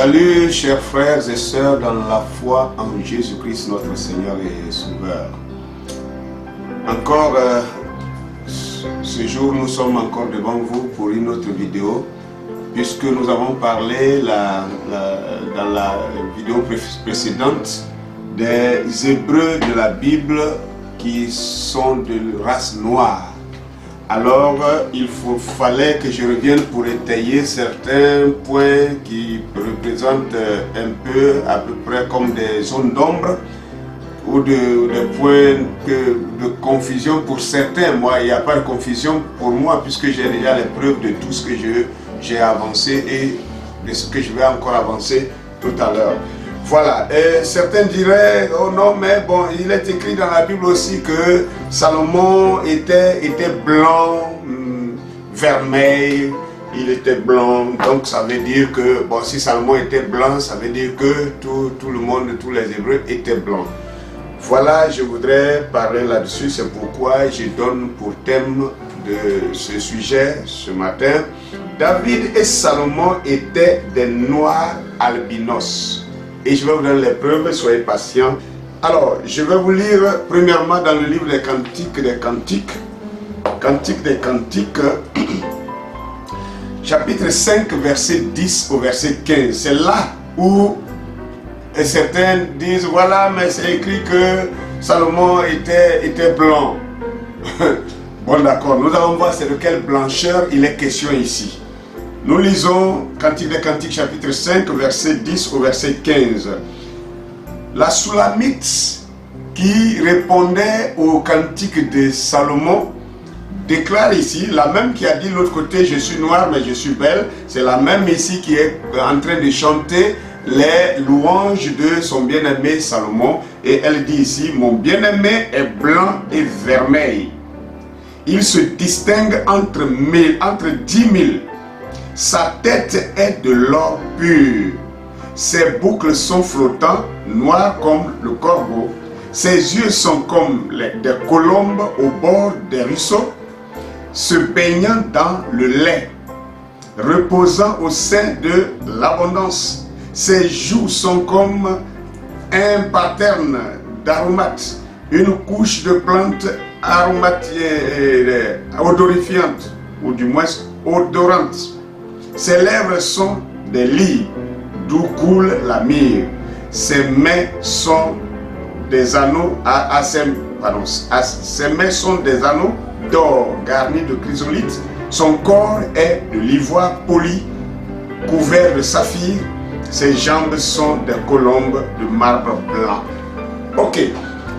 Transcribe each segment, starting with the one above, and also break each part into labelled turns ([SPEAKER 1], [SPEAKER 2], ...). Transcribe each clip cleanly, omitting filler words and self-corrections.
[SPEAKER 1] Salut chers frères et sœurs dans la foi en Jésus-Christ notre Seigneur et Sauveur. Encore ce jour nous sommes encore devant vous pour une autre vidéo, puisque nous avons parlé dans la vidéo précédente des Hébreux de la Bible qui sont de race noire. Alors, il fallait que je revienne pour étayer certains points qui représentent à peu près comme des zones d'ombre ou des points de confusion pour certains. Moi, il n'y a pas de confusion pour moi puisque j'ai déjà les preuves de tout ce que j'ai avancé et de ce que je vais encore avancer tout à l'heure. Voilà, et certains diraient, oh non, mais bon, il est écrit dans la Bible aussi que Salomon était blanc, vermeil, il était blanc, donc ça veut dire que, bon, si Salomon était blanc, ça veut dire que tout le monde, tous les Hébreux étaient blancs. Voilà, je voudrais parler là-dessus, c'est pourquoi je donne pour thème de ce sujet ce matin. David et Salomon étaient des noirs albinos. Et je vais vous donner les preuves, soyez patients. Alors, je vais vous lire premièrement dans le livre des Cantiques, chapitre 5, verset 10 au verset 15. C'est là où certains disent, voilà, mais c'est écrit que Salomon était blanc. Bon, d'accord, nous allons voir c'est de quelle blancheur il est question ici. Nous lisons Cantique des Cantiques chapitre 5 verset 10 au verset 15. La Soulamite qui répondait au cantique de Salomon déclare ici, la même qui a dit de l'autre côté je suis noire mais je suis belle, c'est la même ici qui est en train de chanter les louanges de son bien-aimé Salomon, et elle dit ici, mon bien-aimé est blanc et vermeil, il se distingue entre 10 000. Sa tête est de l'or pur. Ses boucles sont flottants, noirs comme le corbeau. Ses yeux sont comme des colombes au bord des ruisseaux, se baignant dans le lait, reposant au sein de l'abondance. Ses joues sont comme un pattern d'aromates, une couche de plantes odorifiantes, ou du moins odorantes. Ses lèvres sont des lyres d'où coule la myrrhe. Ses mains sont des anneaux ses mains sont des anneaux d'or garnis de chrysolite. Son corps est de l'ivoire poli, couvert de saphir. Ses jambes sont des colombes de marbre blanc. Ok,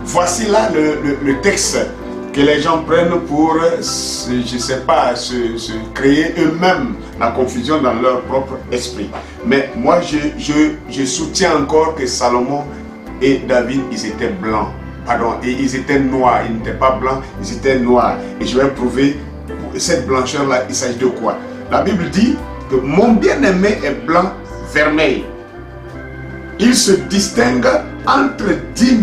[SPEAKER 1] voici là le texte que les gens prennent pour, je ne sais pas, se créer eux-mêmes la confusion dans leur propre esprit. Mais moi, je soutiens encore que Salomon et David, ils étaient blancs. Pardon, et ils étaient noirs. Ils n'étaient pas blancs, ils étaient noirs. Et je vais prouver cette blancheur-là, il s'agit de quoi? La Bible dit que mon bien-aimé est blanc, vermeil. Il se distingue entre 10 000.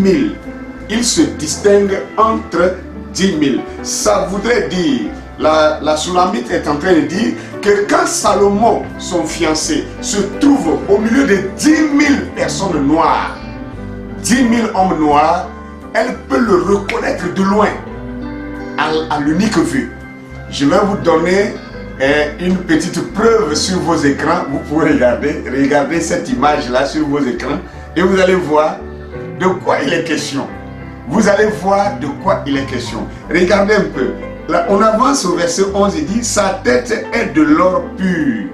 [SPEAKER 1] Il se distingue entre 10 000. Ça voudrait dire, la Soulamite est en train de dire que quand Salomon, son fiancé, se trouve au milieu de 10 000 personnes noires, 10 000 hommes noirs, elle peut le reconnaître de loin, à l'unique vue. Je vais vous donner une petite preuve sur vos écrans. Vous pouvez regarder cette image-là sur vos écrans et vous allez voir de quoi il est question. Vous allez voir de quoi il est question. Regardez un peu. Là, on avance au verset 11 et dit, sa tête est de l'or pur.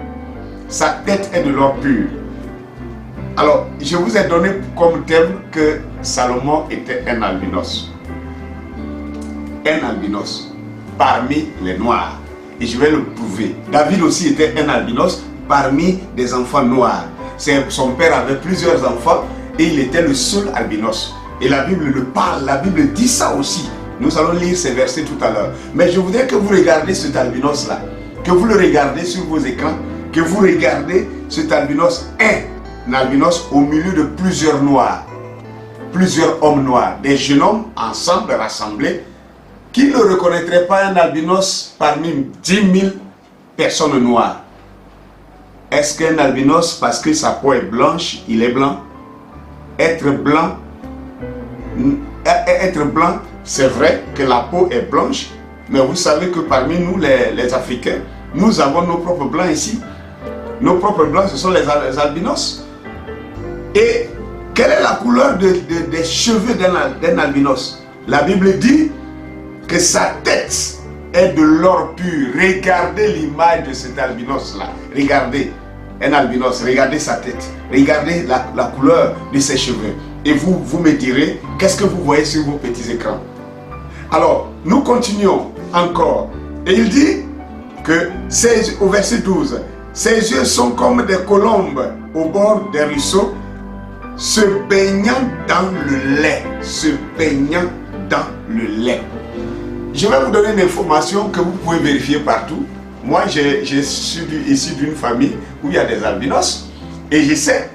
[SPEAKER 1] Sa tête est de l'or pur. Alors, je vous ai donné comme thème que Salomon était un albinos. Un albinos parmi les noirs. Et je vais le prouver. David aussi était un albinos parmi des enfants noirs. Son père avait plusieurs enfants et il était le seul albinos. Et la Bible le parle, la Bible dit ça aussi. Nous allons lire ces versets tout à l'heure. Mais je voudrais que vous regardiez cet albinos-là, que vous le regardez sur vos écrans, que vous regardez cet albinos, un albinos au milieu de plusieurs noirs, plusieurs hommes noirs, des jeunes hommes ensemble, rassemblés. Qui ne reconnaîtrait pas un albinos parmi 10 000 personnes noires? Est-ce qu'un albinos, parce que sa peau est blanche, il est blanc? Être blanc, c'est vrai que la peau est blanche, mais vous savez que parmi nous, les Africains, nous avons nos propres blancs ici. Nos propres blancs, ce sont les albinos. Et quelle est la couleur des cheveux d'un albinos? La Bible dit que sa tête est de l'or pur. Regardez l'image de cet albinos-là. Regardez un albinos, regardez sa tête. Regardez la couleur de ses cheveux. Et vous me direz, qu'est-ce que vous voyez sur vos petits écrans? Alors, nous continuons encore. Et il dit que, au verset 12, ses yeux sont comme des colombes au bord des ruisseaux, se baignant dans le lait. Se baignant dans le lait. Je vais vous donner une information que vous pouvez vérifier partout. Moi, je suis ici d'une famille où il y a des albinos. Et je sais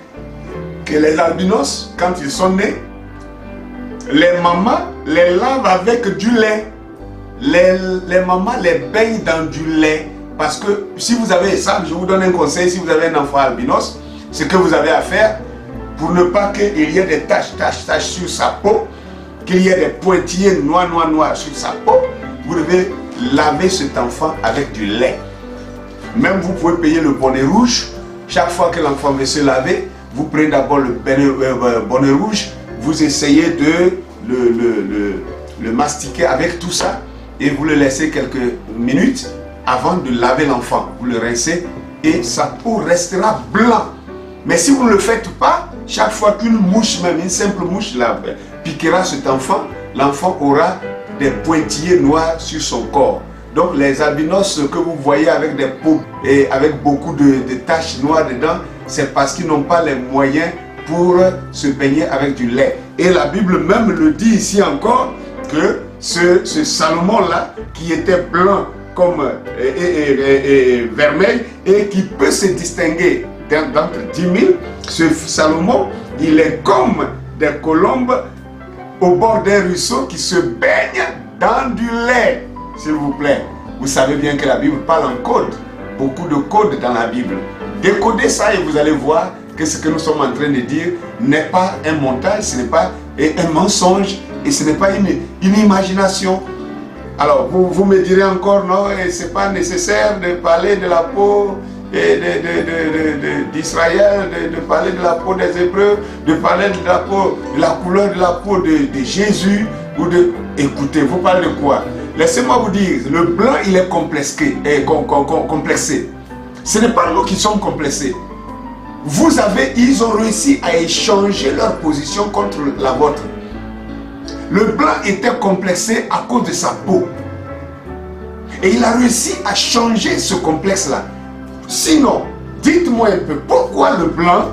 [SPEAKER 1] que les albinos, quand ils sont nés, les mamans les lavent avec du lait. Les mamans les baignent dans du lait. Parce que si vous avez ça, je vous donne un conseil, si vous avez un enfant albinos, ce que vous avez à faire, pour ne pas qu'il y ait des taches sur sa peau, qu'il y ait des pointillés noirs sur sa peau, vous devez laver cet enfant avec du lait. Même vous pouvez payer le bonnet rouge. Chaque fois que l'enfant veut se laver, vous prenez d'abord le bonnet rouge, vous essayez de le mastiquer avec tout ça et vous le laissez quelques minutes avant de laver l'enfant. Vous le rincez et sa peau restera blanc. Mais si vous ne le faites pas, chaque fois qu'une mouche, même une simple mouche, piquera cet enfant, l'enfant aura des pointillés noirs sur son corps. Donc les albinos que vous voyez avec des peaux et avec beaucoup de taches noires dedans, c'est parce qu'ils n'ont pas les moyens pour se baigner avec du lait. Et la Bible même le dit ici encore que ce Salomon-là, qui était blanc comme vermeil et qui peut se distinguer d'entre 10 000, ce Salomon, il est comme des colombes au bord d'un ruisseau qui se baignent dans du lait. S'il vous plaît, vous savez bien que la Bible parle en code, beaucoup de codes dans la Bible. Décodez ça et vous allez voir que ce que nous sommes en train de dire n'est pas un montage, ce n'est pas un mensonge et ce n'est pas une imagination. Alors vous me direz encore non, ce n'est pas nécessaire de parler de la peau d'Israël, de parler de la peau des Hébreux, de parler de la peau, de la couleur de la peau de Jésus ou de... Écoutez, vous parlez de quoi? Laissez-moi vous dire, le blanc il est complexé. Ce n'est pas nous qui sommes complexés. Ils ont réussi à échanger leur position contre la vôtre. Le blanc était complexé à cause de sa peau. Et il a réussi à changer ce complexe-là. Sinon, dites-moi un peu, pourquoi le blanc,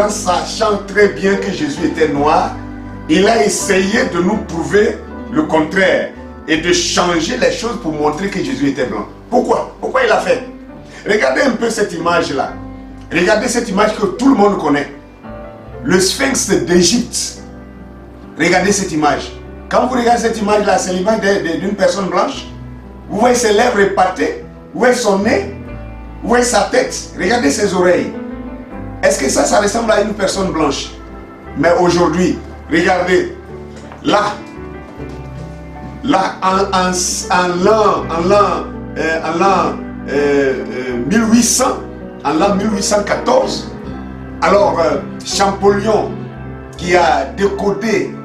[SPEAKER 1] sachant très bien que Jésus était noir, il a essayé de nous prouver le contraire et de changer les choses pour montrer que Jésus était blanc. Pourquoi il a fait? Regardez un peu cette image-là. Regardez cette image que tout le monde connaît. Le sphinx d'Égypte. Regardez cette image. Quand vous regardez cette image-là, c'est l'image d'une personne blanche. Vous voyez ses lèvres épatées. Vous voyez son nez. Vous voyez sa tête. Regardez ses oreilles. Est-ce que ça ressemble à une personne blanche? Mais aujourd'hui, regardez. Là, en l'an 1814, alors Champollion, qui a décodé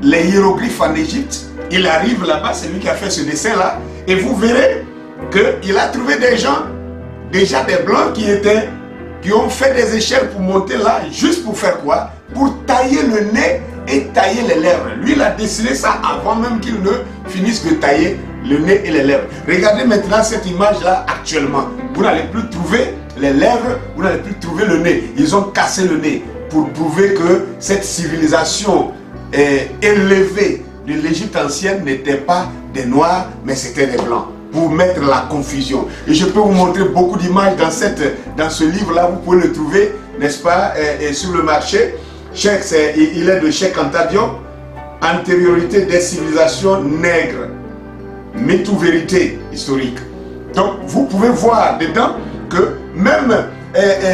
[SPEAKER 1] les hiéroglyphes en Égypte, il arrive là-bas, c'est lui qui a fait ce dessin-là, et vous verrez qu'il a trouvé des gens, déjà des blancs qui ont fait des échelles pour monter là, juste pour faire quoi? Pour tailler le nez et tailler les lèvres. Lui, il a dessiné ça avant même qu'il ne finisse de tailler le nez et les lèvres. Regardez maintenant cette image-là actuellement. Vous n'allez plus trouver les lèvres, vous n'allez plus trouver le nez. Ils ont cassé le nez pour prouver que cette civilisation élevée de l'Égypte ancienne n'était pas des noirs, mais c'était des blancs. Pour mettre la confusion. Et je peux vous montrer beaucoup d'images dans ce livre-là. Vous pouvez le trouver, n'est-ce pas, sur le marché. Il est de Cheikh Anta Diop, antériorité des civilisations nègres, mythe ou vérité historique. Donc vous pouvez voir dedans que même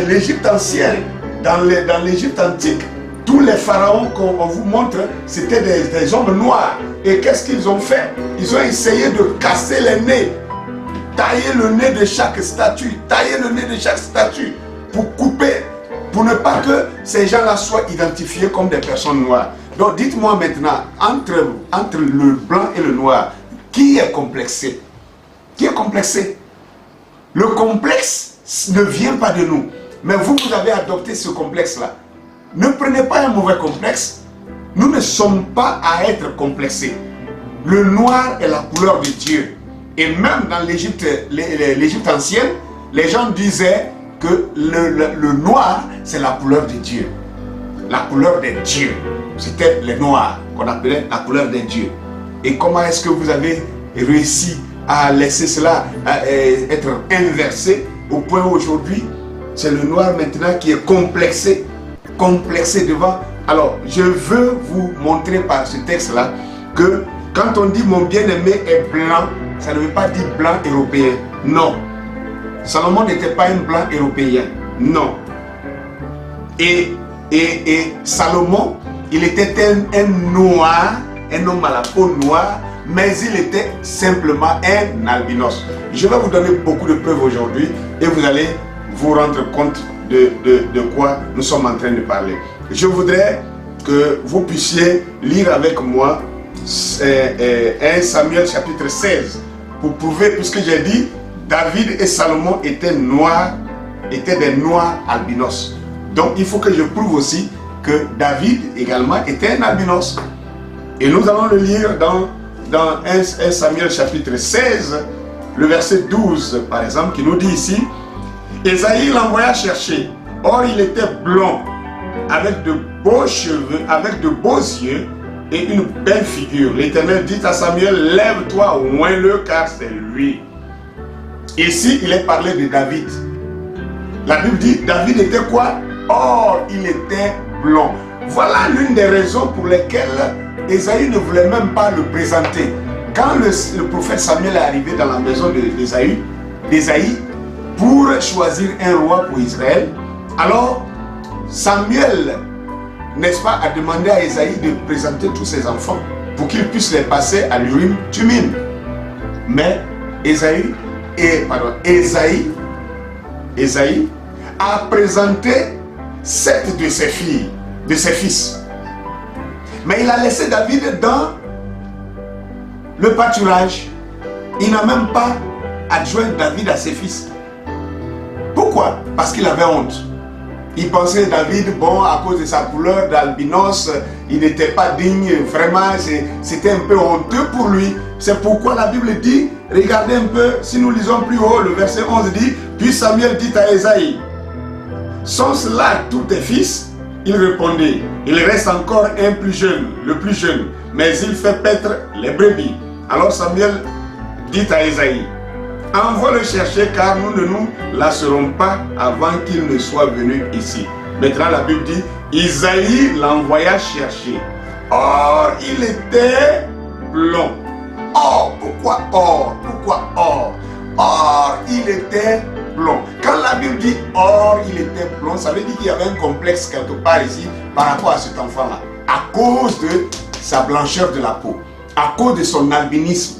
[SPEAKER 1] l'Égypte ancienne, dans l'Égypte antique, tous les pharaons qu'on vous montre, c'était des hommes noirs. Et qu'est-ce qu'ils ont fait? Ils ont essayé de casser les nez, tailler le nez de chaque statue, pour couper, pour ne pas que ces gens-là soient identifiés comme des personnes noires. Donc dites-moi maintenant, entre le blanc et le noir, qui est complexé? Qui est complexé? Le complexe ne vient pas de nous. Mais vous avez adopté ce complexe-là. Ne prenez pas un mauvais complexe. Nous ne sommes pas à être complexés. Le noir est la couleur de Dieu. Et même dans l'Égypte ancienne, les gens disaient que le noir, c'est la couleur de Dieu. La couleur des dieux. C'était les noirs qu'on appelait la couleur des dieux. Et comment est-ce que vous avez réussi à laisser cela être inversé au point où aujourd'hui, c'est le noir maintenant qui est complexé devant. Alors, je veux vous montrer par ce texte-là que quand on dit mon bien-aimé est blanc, ça ne veut pas dire blanc européen. Non. Salomon n'était pas un blanc européen. Non. Et Salomon, il était un noir, un homme à la peau noire, mais il était simplement un albinos. Je vais vous donner beaucoup de preuves aujourd'hui et vous allez vous rendre compte de quoi nous sommes en train de parler. Je voudrais que vous puissiez lire avec moi 1 Samuel chapitre 16 pour prouver, puisque j'ai dit David et Salomon étaient des noirs albinos. Donc il faut que je prouve aussi que David également était un albinos. Et nous allons le lire dans 1 Samuel chapitre 16, le verset 12 par exemple, qui nous dit ici: Ésaïe l'envoya chercher. Or il était blond, avec de beaux cheveux, avec de beaux yeux et une belle figure. L'Éternel dit à Samuel: lève-toi, oins-le, car c'est lui. Ici, il est parlé de David. La Bible dit, David était quoi? Or, il était blond. Voilà l'une des raisons pour lesquelles Ésaïe ne voulait même pas le présenter. Quand le prophète Samuel est arrivé dans la maison d'Ésaïe, pour choisir un roi pour Israël, alors Samuel, n'est-ce pas, a demandé à Ésaïe de présenter tous ses enfants pour qu'il puisse les passer à l'Urim Tumim. Mais Ésaïe a présenté 7 de ses filles, de ses fils. Mais il a laissé David dans le pâturage. Il n'a même pas adjoint David à ses fils. Pourquoi? Parce qu'il avait honte. Il pensait David, bon, à cause de sa couleur d'albinos, il n'était pas digne, vraiment, c'était un peu honteux pour lui. C'est pourquoi la Bible dit, regardez un peu, si nous lisons plus haut, le verset 11 dit, puis Samuel dit à Ésaïe, sont-ce là tous tes fils? Il répondit, il reste encore un plus jeune, le plus jeune, mais il fait paître les brebis. Alors Samuel dit à Ésaïe, envoie le chercher car nous ne nous lasserons pas avant qu'il ne soit venu ici. Maintenant la Bible dit, Isaïe l'envoya chercher. Or, il était blond. Or, pourquoi or? Pourquoi or? Or, il était blond. Quand la Bible dit or, il était blond, ça veut dire qu'il y avait un complexe quelque part ici par rapport à cet enfant-là. À cause de sa blancheur de la peau, à cause de son albinisme.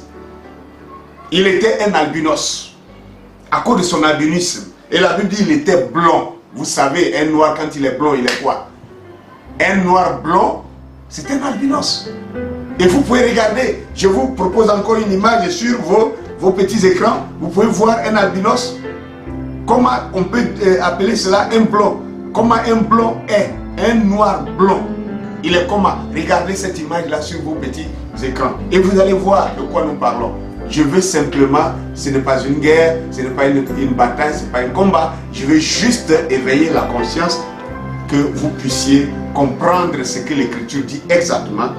[SPEAKER 1] Il était un albinos. À cause de son albinisme. Et la Bible dit qu'il était blond. Vous savez, un noir quand il est blond, il est quoi? Un noir blond, c'est un albinos. Et vous pouvez regarder, je vous propose encore une image sur vos petits écrans. Vous pouvez voir un albinos. Comment on peut appeler cela un blond? Comment un blond est? Un noir blond. Il est comment? Regardez cette image-là sur vos petits écrans. Et vous allez voir de quoi nous parlons. Je veux simplement, ce n'est pas une guerre, ce n'est pas une bataille, ce n'est pas un combat. Je veux juste éveiller la conscience, que vous puissiez comprendre ce que l'Écriture dit exactement.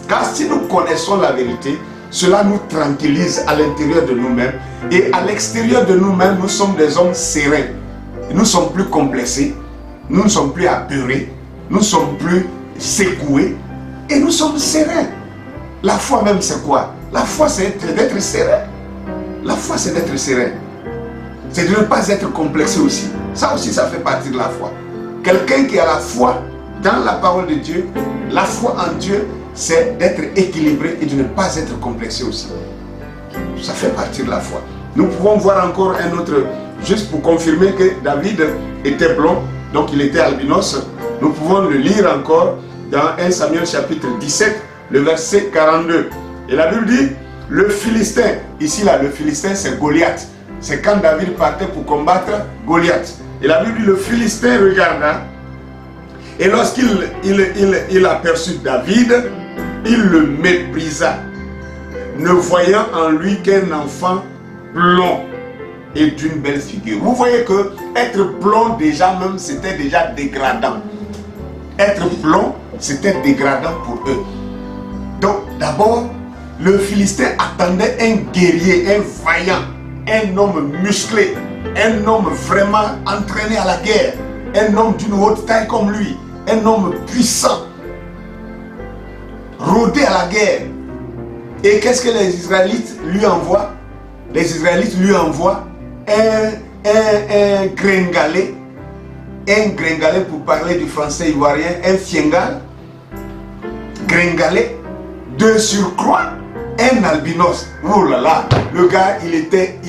[SPEAKER 1] Car si nous connaissons la vérité, cela nous tranquillise à l'intérieur de nous-mêmes. Et à l'extérieur de nous-mêmes, nous sommes des hommes sereins. Nous ne sommes plus complexés, nous ne sommes plus apeurés, nous ne sommes plus secoués. Et nous sommes sereins. La foi même, c'est quoi? La foi, c'est d'être serein. La foi, c'est d'être serein. c'est de ne pas être complexé aussi. Ça aussi, ça fait partie de la foi. Quelqu'un qui a la foi dans la parole de Dieu, la foi en Dieu, c'est d'être équilibré et de ne pas être complexé aussi. Ça fait partie de la foi. Nous pouvons voir encore un autre, juste pour confirmer que David était blond, donc il était albinos. Nous pouvons le lire encore dans 1 Samuel chapitre 17, le verset 42. Et la Bible dit, le Philistin, ici là, le Philistin c'est Goliath. C'est quand David partait pour combattre Goliath. Et la Bible dit, le Philistin regarda, et lorsqu'il aperçut David, il le méprisa, ne voyant en lui qu'un enfant blond et d'une belle figure. Vous voyez que être blond déjà même, c'était déjà dégradant. Être blond, c'était dégradant pour eux. Donc d'abord, le Philistin attendait un guerrier, un vaillant, un homme musclé, un homme vraiment entraîné à la guerre, un homme d'une haute taille comme lui, un homme puissant, rodé à la guerre. Et qu'est-ce que les Israélites lui envoient? Les Israélites lui envoient un gringalet, pour parler du français ivoirien, un fiengal, gringalet, de surcroît, un albinos. Oh là là, le gars, il était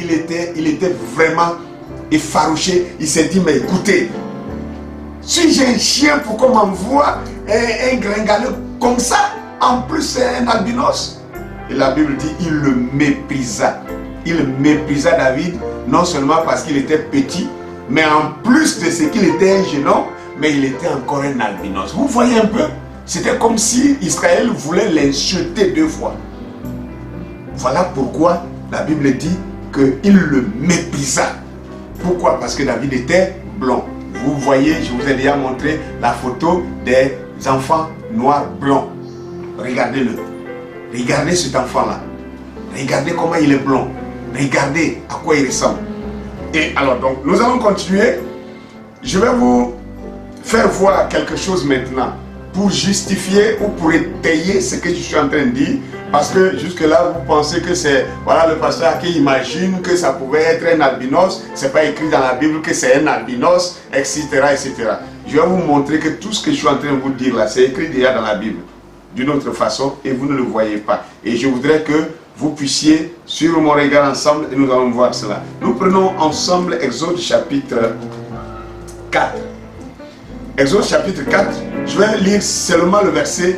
[SPEAKER 1] vraiment effarouché. Il s'est dit, mais écoutez, si j'ai un chien, pourquoi m'envoie un gringalet comme ça? En plus, c'est un albinos. Et la Bible dit, il le méprisa. Il méprisa David, non seulement parce qu'il était petit, mais en plus de ce qu'il était un jeune homme, mais il était encore un albinos. Vous voyez un peu? C'était comme si Israël voulait l'insulter deux fois. Voilà pourquoi la Bible dit qu'il le méprisa. Pourquoi? Parce que David était blond. Vous voyez, je vous ai déjà montré la photo des enfants noirs blonds. Regardez-le. Regardez cet enfant-là. Regardez comment il est blond. Regardez à quoi il ressemble. Et alors donc, nous allons continuer. Je vais vous faire voir quelque chose maintenant pour justifier ou pour étayer ce que je suis en train de dire. Parce que jusque-là, vous pensez que c'est, voilà, le pasteur qui imagine que ça pouvait être un albinos. C'est pas écrit dans la Bible que c'est un albinos, etc., etc. Je vais vous montrer que tout ce que je suis en train de vous dire là, c'est écrit déjà dans la Bible, d'une autre façon, et vous ne le voyez pas. Et je voudrais que vous puissiez suivre mon regard ensemble et nous allons voir cela. Nous prenons ensemble Exode chapitre 4. Exode chapitre 4, je vais lire seulement le verset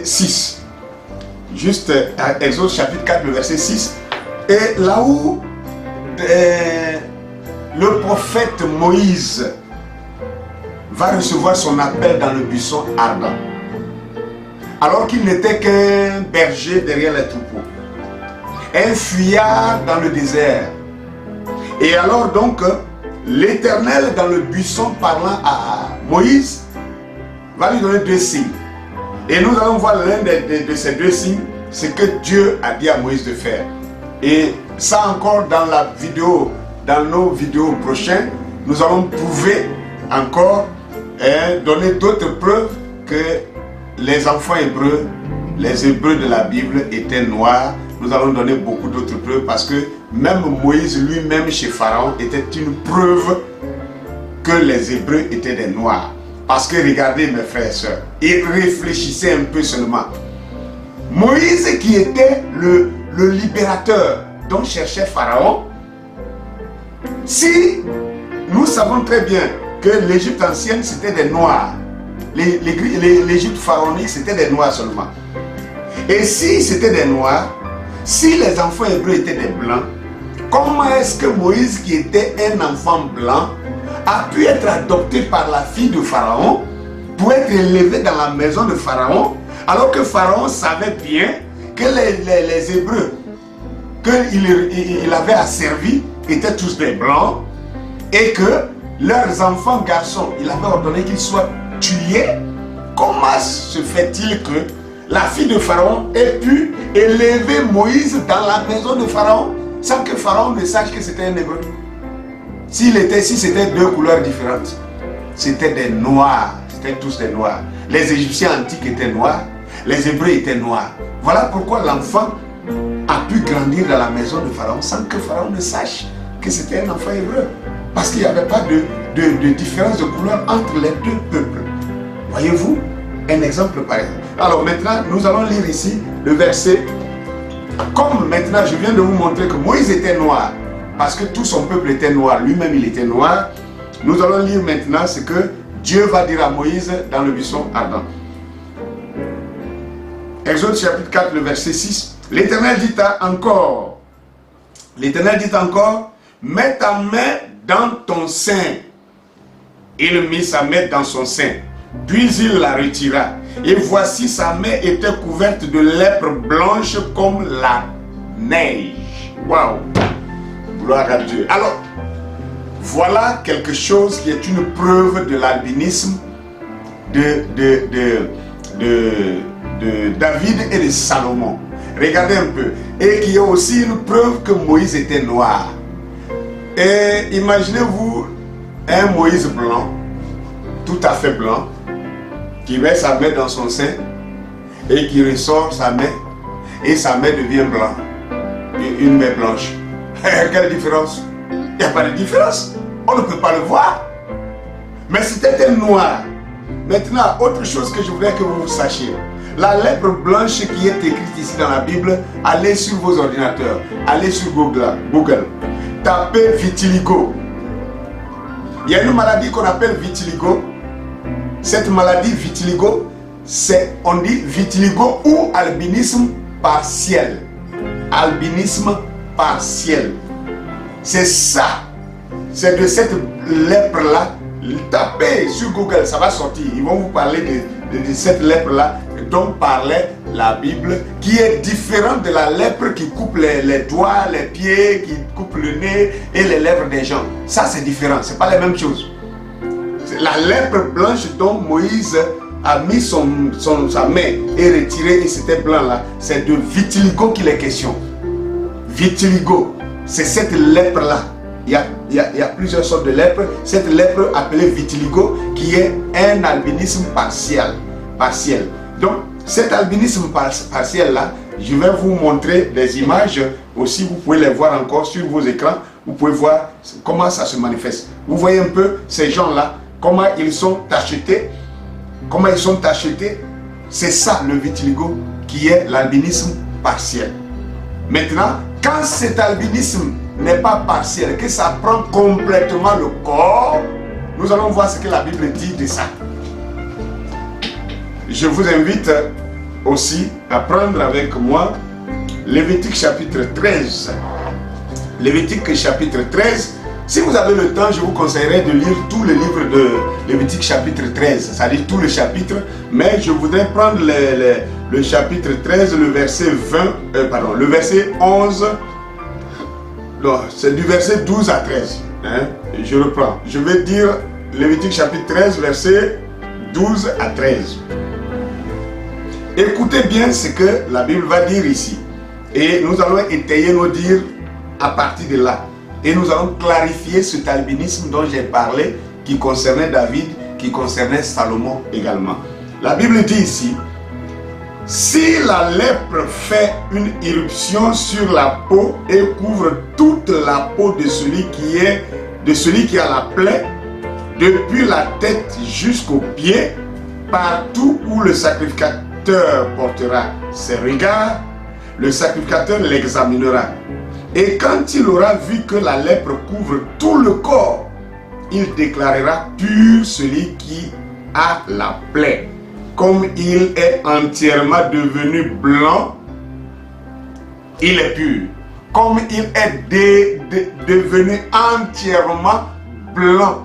[SPEAKER 1] 6. Juste Exode chapitre 4, le verset 6. Et là où le prophète Moïse va recevoir son appel dans le buisson ardent, alors qu'il n'était qu'un berger derrière les troupeaux, un fuyard dans le désert. Et alors donc, l'Éternel dans le buisson parlant à Moïse va lui donner deux signes. Et nous allons voir l'un de ces deux signes, c'est que Dieu a dit à Moïse de faire. Et ça encore dans la vidéo, dans nos vidéos prochaines, nous allons prouver encore et donner d'autres preuves que les enfants hébreux, les hébreux de la Bible étaient noirs. Nous allons donner beaucoup d'autres preuves parce que même Moïse lui-même chez Pharaon était une preuve que les hébreux étaient des noirs. Parce que regardez mes frères et sœurs, et réfléchissez un peu seulement. Moïse qui était le libérateur dont cherchait Pharaon, si nous savons très bien que l'Égypte ancienne c'était des noirs, l'Égypte pharaonique c'était des noirs seulement. Et si c'était des noirs, si les enfants hébreux étaient des blancs, comment est-ce que Moïse qui était un enfant blanc a pu être adopté par la fille de Pharaon pour être élevé dans la maison de Pharaon, alors que Pharaon savait bien que les Hébreux qu'il avait asservis étaient tous des blancs et que leurs enfants garçons, il avait ordonné qu'ils soient tués. Comment se fait-il que la fille de Pharaon ait pu élever Moïse dans la maison de Pharaon sans que Pharaon ne sache que c'était un Hébreu? Si c'était deux couleurs différentes, c'était des noirs, c'était tous des noirs. Les Égyptiens antiques étaient noirs, les Hébreux étaient noirs. Voilà pourquoi l'enfant a pu grandir dans la maison de Pharaon sans que Pharaon ne sache que c'était un enfant hébreu. Parce qu'il n'y avait pas de différence de couleur entre les deux peuples. Voyez-vous, un exemple par exemple. Alors maintenant, nous allons lire ici le verset. Comme maintenant, je viens de vous montrer que Moïse était noir, parce que tout son peuple était noir, lui-même il était noir. Nous allons lire maintenant ce que Dieu va dire à Moïse dans le buisson ardent. Exode chapitre 4, le verset 6. L'Éternel dit encore, mets ta main dans ton sein. Il mit sa main dans son sein, puis il la retira. Et voici sa main était couverte de lèpre blanche comme la neige. Waouh! Gloire à Dieu. Alors, voilà quelque chose qui est une preuve de l'albinisme de David et de Salomon. Regardez un peu. Et qui est aussi une preuve que Moïse était noir. Et imaginez-vous un Moïse blanc, tout à fait blanc, qui met sa main dans son sein et qui ressort sa main et sa main devient blanche. Une main blanche. Quelle différence? Il n'y a pas de différence. On ne peut pas le voir. Mais c'était un noir. Maintenant, autre chose que je voudrais que vous sachiez. La lèpre blanche qui est écrite ici dans la Bible, allez sur vos ordinateurs, allez sur Google, tapez vitiligo. Il y a une maladie qu'on appelle vitiligo. Cette maladie vitiligo, on dit vitiligo ou albinisme partiel. Albinisme partiel. C'est ça. C'est de cette lèpre-là. Tapez sur Google, ça va sortir. Ils vont vous parler de cette lèpre-là dont parlait la Bible, qui est différente de la lèpre qui coupe les doigts, les pieds, qui coupe le nez et les lèvres des gens. Ça, c'est différent. Ce n'est pas la même chose. La lèpre blanche dont Moïse a mis sa main et retiré, et c'était blanc là, c'est de vitiligo qu'il est question. Vitiligo, c'est cette lèpre là. Il y a plusieurs sortes de lèpre. Cette lèpre appelée vitiligo qui est un albinisme partiel. Donc, cet albinisme partiel là, je vais vous montrer des images aussi. Vous pouvez les voir encore sur vos écrans. Vous pouvez voir comment ça se manifeste. Vous voyez un peu ces gens là, comment ils sont tachetés. Comment ils sont tachetés. C'est ça le vitiligo qui est l'albinisme partiel. Maintenant, quand cet albinisme n'est pas partiel, que ça prend complètement le corps, nous allons voir ce que la Bible dit de ça. Je vous invite aussi à prendre avec moi Lévitique chapitre 13. Lévitique chapitre 13. Si vous avez le temps, je vous conseillerais de lire tout le livre de Lévitique chapitre 13, c'est-à-dire tout le chapitre, mais je voudrais prendre le chapitre 13, le verset 20, le verset 11, c'est du verset 12 à 13. Je reprends. Je vais dire Lévitique chapitre 13, verset 12 à 13. Écoutez bien ce que la Bible va dire ici. Et nous allons étayer nos dires à partir de là. Et nous allons clarifier cet albinisme dont j'ai parlé, qui concernait David, qui concernait Salomon également. La Bible dit ici, si la lèpre fait une éruption sur la peau et couvre toute la peau de celui qui a la plaie, depuis la tête jusqu'aux pieds, partout où le sacrificateur portera ses regards, le sacrificateur l'examinera. Et quand il aura vu que la lèpre couvre tout le corps, il déclarera pur celui qui a la plaie. Comme il est entièrement devenu blanc, il est pur. Comme il est devenu entièrement blanc.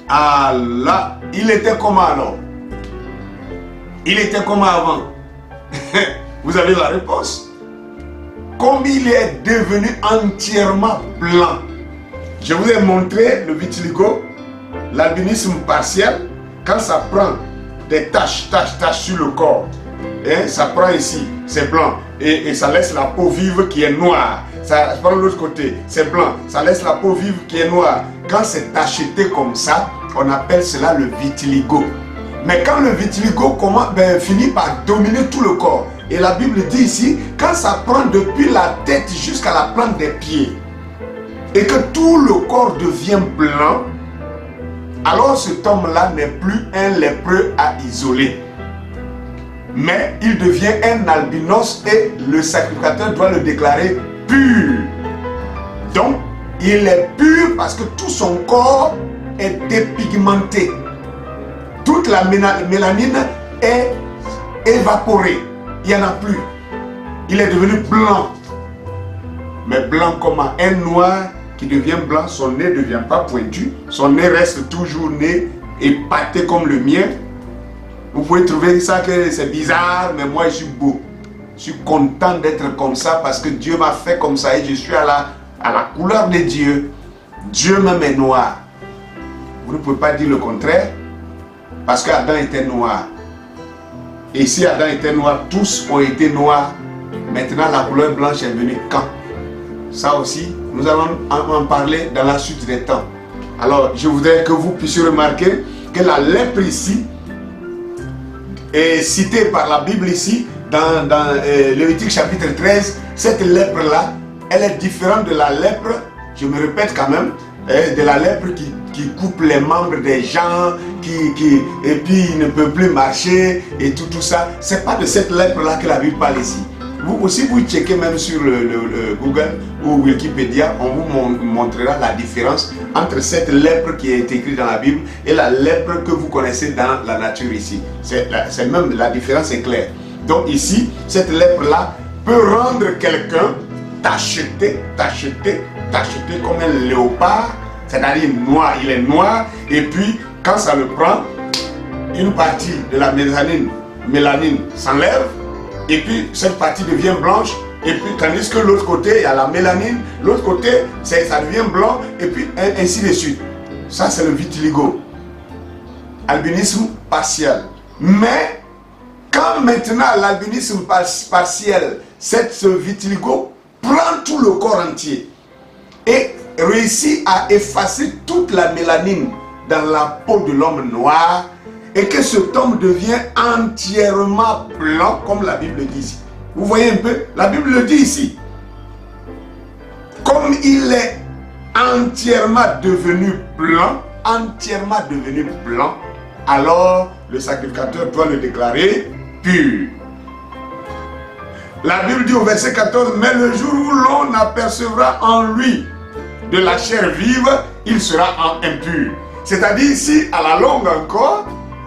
[SPEAKER 1] Ah là, il était comment alors? Il était comment avant? Vous avez la réponse. Comme il est devenu entièrement blanc. Je vous ai montré le vitiligo, l'albinisme partiel, quand ça prend des taches sur le corps. Et ça prend ici, c'est blanc. Et ça laisse la peau vive qui est noire. Ça prend de l'autre côté, c'est blanc. Ça laisse la peau vive qui est noire. Quand c'est tacheté comme ça, on appelle cela le vitiligo. Mais quand le vitiligo finit par dominer tout le corps, et la Bible dit ici, quand ça prend depuis la tête jusqu'à la plante des pieds, et que tout le corps devient blanc, alors cet homme-là n'est plus un lépreux à isoler, mais il devient un albinos et le sacrificateur doit le déclarer pur. Donc, il est pur parce que tout son corps est dépigmenté. Toute la mélanine est évaporée. Il n'y en a plus. Il est devenu blanc. Mais blanc comment? Un noir qui devient blanc, son nez ne devient pas pointu. Son nez reste toujours nez épaté comme le mien. Vous pouvez trouver ça que c'est bizarre, mais moi je suis beau. Je suis content d'être comme ça parce que Dieu m'a fait comme ça et je suis à la couleur de Dieu. Dieu même est noir. Vous ne pouvez pas dire le contraire parce qu'Adam était noir. Et si Adam était noir, tous ont été noirs. Maintenant la couleur blanche est venue quand? Ça aussi, nous allons en parler dans la suite des temps. Alors, je voudrais que vous puissiez remarquer que la lèpre ici est citée par la Bible ici, dans Lévitique chapitre 13. Cette lèpre-là, elle est différente de la lèpre, je me répète quand même, de la lèpre qui coupe les membres des gens, et puis il ne peut plus marcher, et tout ça. C'est pas de cette lèpre-là que la Bible parle ici. Vous aussi, vous checkez même sur le Google ou Wikipédia, on vous montrera la différence entre cette lèpre qui est écrite dans la Bible et la lèpre que vous connaissez dans la nature ici. C'est même, la différence est claire. Donc ici, cette lèpre-là peut rendre quelqu'un tacheté comme un léopard, c'est-à-dire noir. Il est noir et puis quand ça le prend, une partie de la mélanine s'enlève. Et puis cette partie devient blanche, et puis tandis que l'autre côté, il y a la mélanine, l'autre côté, ça devient blanc, et puis ainsi de suite. Ça, c'est le vitiligo. Albinisme partiel. Mais, quand maintenant l'albinisme partiel, ce vitiligo prend tout le corps entier, et réussit à effacer toute la mélanine dans la peau de l'homme noir, et que cet homme devient entièrement blanc, comme la Bible dit ici. Vous voyez un peu? La Bible le dit ici. Comme il est entièrement devenu blanc, alors le sacrificateur doit le déclarer pur. La Bible dit au verset 14, « Mais le jour où l'on apercevra en lui de la chair vive, il sera impur. » C'est-à-dire ici, à la longue encore,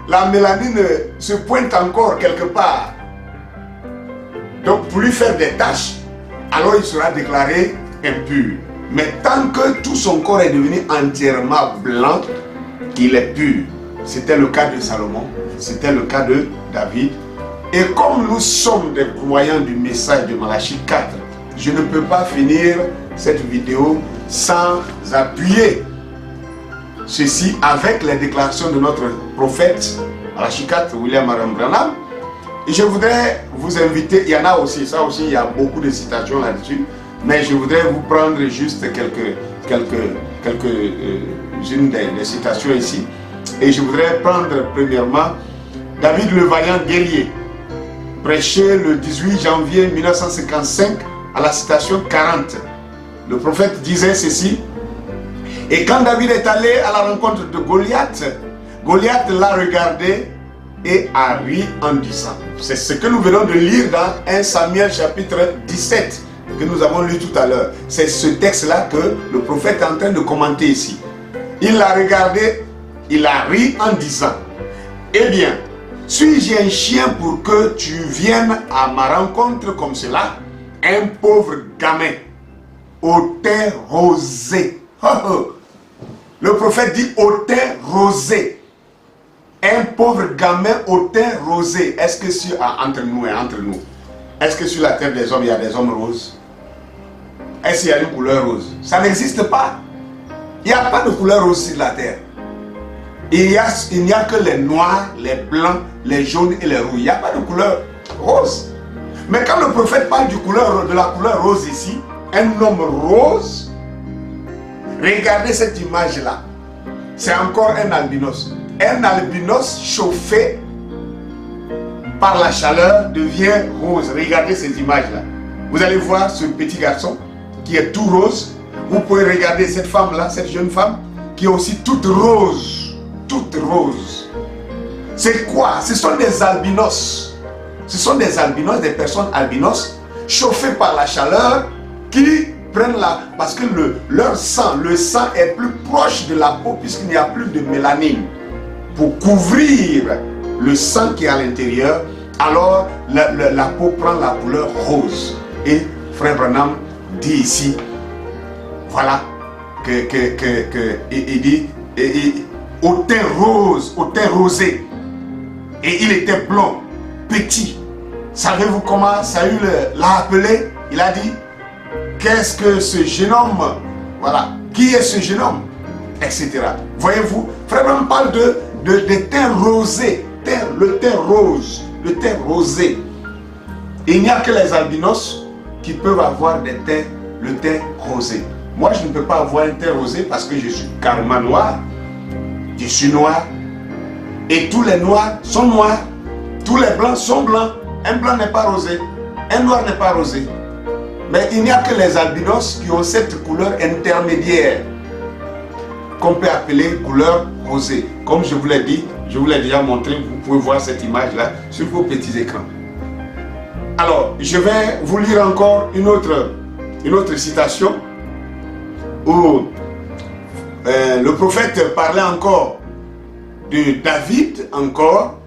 [SPEAKER 1] la mélanine se pointe encore quelque part. Donc pour lui faire des taches, alors il sera déclaré impur. Mais tant que tout son corps est devenu entièrement blanc, il est pur. C'était le cas de Salomon, c'était le cas de David. Et comme nous sommes des croyants du message de Malachie 4, je ne peux pas finir cette vidéo sans appuyer ceci avec les déclarations de notre prophète Malachie 4, William Marion Branham. Et je voudrais vous inviter, il y en a aussi, ça aussi, il y a beaucoup de citations là-dessus, mais je voudrais vous prendre juste quelques-unes des citations ici. Et je voudrais prendre premièrement David le vaillant guerrier, prêché le 18 janvier 1955 à la citation 40. Le prophète disait ceci: et quand David est allé à la rencontre de Goliath, Goliath l'a regardé et a ri en disant. C'est ce que nous venons de lire dans 1 Samuel chapitre 17, que nous avons lu tout à l'heure. C'est ce texte-là que le prophète est en train de commenter ici. Il l'a regardé, il a ri en disant, eh bien, suis-je un chien pour que tu viennes à ma rencontre comme cela? Un pauvre gamin au teint rosé. Le prophète dit au teint rosé. Un pauvre gamin au teint rosé. Est-ce que entre nous, est-ce que sur la terre des hommes, il y a des hommes roses? Est-ce qu'il y a une couleur rose? Ça n'existe pas. Il n'y a pas de couleur rose sur la terre. Il n'y a que les noirs, les blancs, les jaunes et les rouges. Il n'y a pas de couleur rose. Mais quand le prophète parle de la couleur rose ici, un homme rose, regardez cette image-là. C'est encore un albinos. Un albinos chauffé par la chaleur devient rose. Regardez ces images-là. Vous allez voir ce petit garçon qui est tout rose. vous pouvez regarder cette femme-là, cette jeune femme, qui est aussi toute rose. Toute rose. C'est quoi? Ce sont des albinos. Ce sont des albinos, des personnes albinos, chauffées par la chaleur, qui prennent la... Parce que leur sang, le sang est plus proche de la peau, puisqu'il n'y a plus de mélanine. Pour couvrir le sang qui est à l'intérieur, alors la peau prend la couleur rose. Et Frère Branham dit ici, voilà, il dit, au teint rose, au teint rosé, et il était blond, petit. Savez-vous comment Saül l'a appelé? Il a dit, qu'est-ce que ce jeune homme? Voilà, qui est ce jeune homme? Etc. Voyez-vous, Frère Branham parle de teint rosé, le teint rose, le teint rosé. Il n'y a que les albinos qui peuvent avoir le teint rosé. Moi, je ne peux pas avoir un teint rosé parce que je suis carrément noir. Je suis noir. Et tous les noirs sont noirs. Tous les blancs sont blancs. Un blanc n'est pas rosé. Un noir n'est pas rosé. Mais il n'y a que les albinos qui ont cette couleur intermédiaire qu'on peut appeler couleur rosée. Comme je vous l'ai dit, je vous l'ai déjà montré, vous pouvez voir cette image-là sur vos petits écrans. Alors, je vais vous lire encore une autre citation où le prophète parlait encore de David, encore,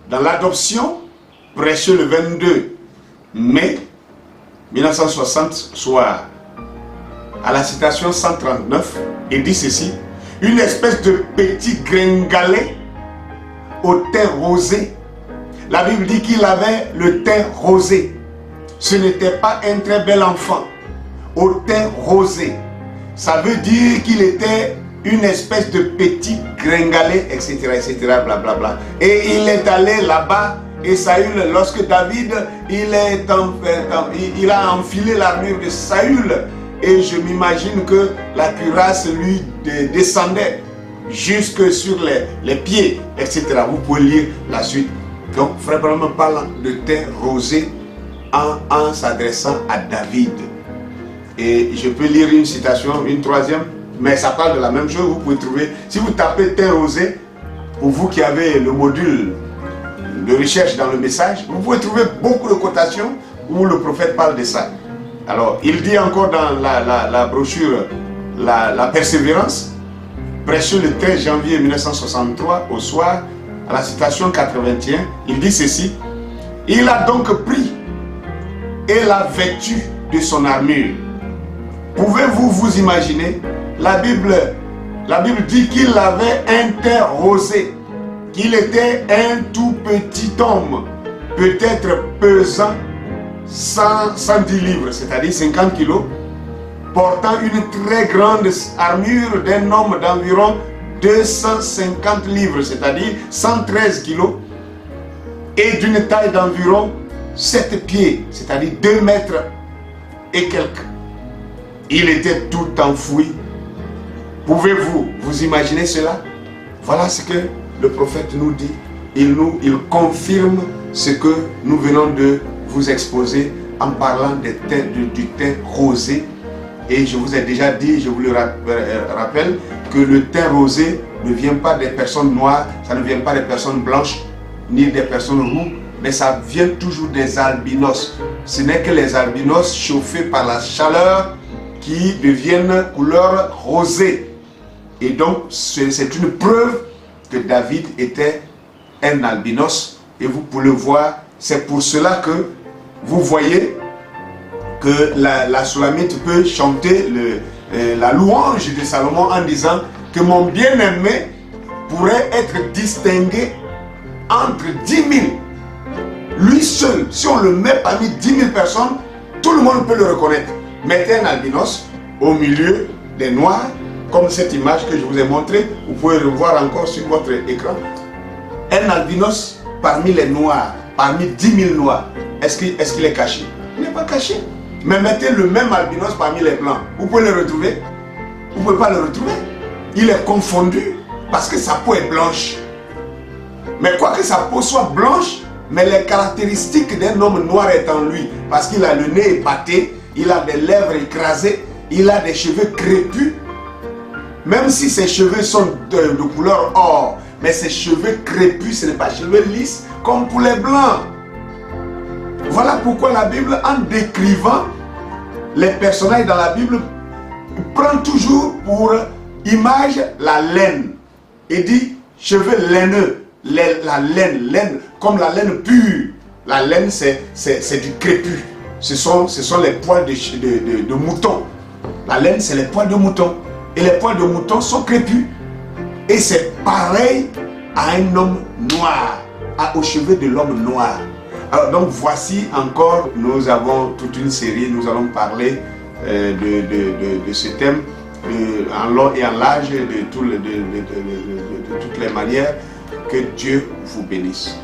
[SPEAKER 1] dans l'adoption, prêché le 22 mai 1960, soit à la citation 139, il dit ceci: une espèce de petit gringalet au teint rosé. La Bible dit qu'il avait le teint rosé. Ce n'était pas un très bel enfant. Au teint rosé. Ça veut dire qu'il était une espèce de petit gringalet, etc., etc., blablabla. Et il est allé là-bas, et Saül, lorsque David, il a enfilé l'armure de Saül, et je m'imagine que la cuirasse lui descendait jusque sur les pieds, etc. Vous pouvez lire la suite. Donc, Frère Branham parle de teint rosé en s'adressant à David. Et je peux lire une citation, une troisième, mais ça parle de la même chose. Vous pouvez trouver, si vous tapez teint rosé, pour vous qui avez le module de recherche dans le message, vous pouvez trouver beaucoup de quotations où le prophète parle de ça. Alors, il dit encore dans la brochure la persévérance, prêché le 13 janvier 1963 au soir, à la citation 81, il dit ceci: il a donc pris et l'a vêtu de son armure. Pouvez-vous vous imaginer? La Bible dit qu'il avait un teint rosé, qu'il était un tout petit homme, peut-être pesant 110 livres, c'est-à-dire 50 kilos, portant une très grande armure d'un homme d'environ 250 livres, c'est-à-dire 113 kilos, et d'une taille d'environ 7 pieds, c'est-à-dire 2 mètres et quelques. Il était tout enfoui. Pouvez-vous vous imaginer cela? Voilà ce que le prophète nous dit. Il confirme ce que nous venons de vous exposer en parlant du teint rosé. Et je vous ai déjà dit, je vous le rappelle, que le teint rosé ne vient pas des personnes noires, ça ne vient pas des personnes blanches, ni des personnes roux, mais ça vient toujours des albinos. Ce n'est que les albinos chauffés par la chaleur qui deviennent couleur rosée. Et donc, c'est une preuve que David était un albinos. Et vous pouvez le voir, c'est pour cela que vous voyez que la Sulamite peut chanter la louange de Salomon en disant que mon bien-aimé pourrait être distingué entre 10 000. Lui seul, si on le met parmi 10 000 personnes, tout le monde peut le reconnaître. Mettez un albinos au milieu des noirs, comme cette image que je vous ai montrée, vous pouvez le voir encore sur votre écran. Un albinos parmi les noirs, parmi 10 000 noirs, est-ce qu'il est caché? Il n'est pas caché. Mais mettez le même albinos parmi les blancs, vous pouvez le retrouver? Vous ne pouvez pas le retrouver. Il est confondu parce que sa peau est blanche. Mais quoique sa peau soit blanche, mais les caractéristiques d'un homme noir est en lui, parce qu'il a le nez épaté, il a des lèvres écrasées, il a des cheveux crépus, même si ses cheveux sont de couleur or, mais ses cheveux crépus, ce n'est pas cheveux lisses comme pour les blancs. Voilà pourquoi la Bible, en décrivant les personnages dans la Bible, prend toujours pour image la laine et dit cheveux laineux, la laine, comme la laine pure. La laine, c'est du crépus. Ce sont les poils de mouton. La laine, c'est les poils de mouton. Et les poils de mouton sont crépus. Et c'est pareil à un homme noir, aux cheveux de l'homme noir. Alors donc voici encore, nous avons toute une série, nous allons parler de ce thème en long et en large, de toutes les manières. Que Dieu vous bénisse.